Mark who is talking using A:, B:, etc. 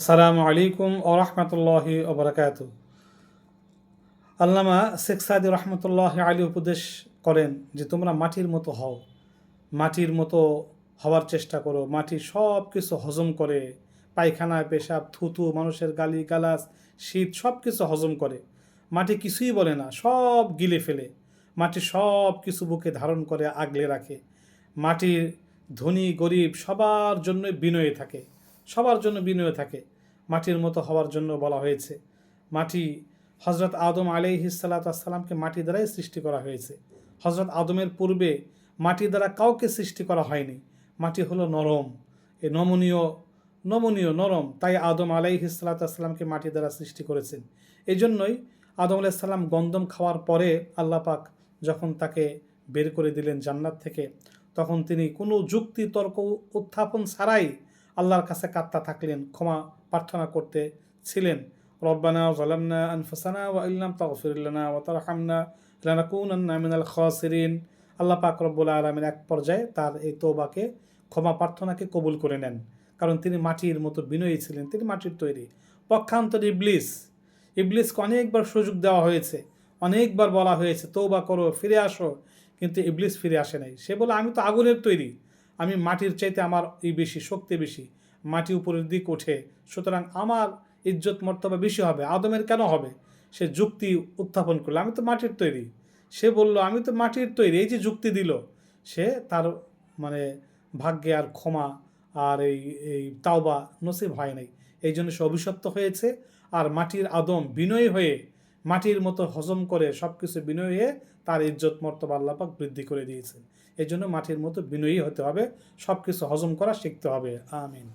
A: আসসালামু আলাইকুম ওয়া রাহমাতুল্লাহি ওয়া বারাকাতুহু। আল্লামা শেখ সাদি রহমতুল্লাহ আলী উপদেশ করেন যে তোমরা মাটির মতো হও, মাটির মতো হওয়ার চেষ্টা করো। মাটি সব কিছু হজম করে, পায়খানা পেশাব থুতু মানুষের গালি গালাজ শীত সব কিছু হজম করে। মাটি কিছুই বলে না, সব গিলে ফেলে। মাটি সব কিছু বুকে ধারণ করে, আগলে রাখে। মাটির ধনী গরিব সবার জন্য বিনয়ে থাকে, সবার জন্য বিনয়ে থাকে। মাটির মতো হওয়ার জন্য বলা হয়েছে। মাটি হজরত আদম আলাইহিসসালামকে মাটি দ্বারাই সৃষ্টি করা হয়েছে। হজরত আদমের পূর্বে মাটি দ্বারা কাউকে সৃষ্টি করা হয়নি। মাটি হলো নরম, এ নমনীয় নরম, তাই আদম আলাইহিসসালামকে মাটি দ্বারা সৃষ্টি করেছেন। এই জন্যই আদম আলাইহিসসালাম গন্ধম খাওয়ার পরে আল্লাহ পাক যখন তাকে বের করে দিলেন জান্নাত থেকে, তখন তিনি কোনো যুক্তি তর্ক উত্থাপন ছাড়াই আল্লাহর কাছে কাঁদতে থাকলেন, ক্ষমা প্রার্থনা করতে ছিলেন। রব্বানা যালামনা আনফুসানা ওয়া ইল্লাম তাগফির লানা ওয়া তারহামনা লানাকুনান্না মিনাল খাসিরিন। আল্লাহ পাক রব্বুল আলামিন এক পর্যায়ে তার এই তওবাকে, ক্ষমা প্রার্থনাকে কবুল করে নেন, কারণ তিনি মাটির মতো বিনয়ী ছিলেন, তিনি মাটির তৈরি। পক্ষান্তরে ইবলিসকে অনেকবার সুযোগ দেওয়া হয়েছে, অনেকবার বলা হয়েছে তওবা করো, ফিরে আসো, কিন্তু ইবলিস ফিরে আসে নাই। সে বলে আমি তো আগুনের তৈরি, আমি মাটির চাইতে আমার বেশি শক্তি বেশি, মাটি উপরের দিক ওঠে, সুতরাং আমার ইজ্জত মর্তবা বেশি হবে, আদমের কেন হবে? সে যুক্তি উত্থাপন করলো, আমি তো মাটির তৈরি। সে বলল আমি তো মাটির তৈরি, এই যে যুক্তি দিল, সে তার মানে ভাগ্যে আর ক্ষমা আর এই তাওবা নসিব হয় নাই। এই জন্য সে অভিশপ্ত হয়েছে। আর মাটির আদম বিনয়ী হয়ে, মাটির মতো হজম করে সব কিছু বিনয়ী হয়ে তার ইজ্জত মর্তবা আল্লাহ পাক বৃদ্ধি করে দিয়েছেন। এই জন্য মাটির মতো বিনয়ী হতে হবে, সব কিছু হজম করা শিখতে হবে। আমিন।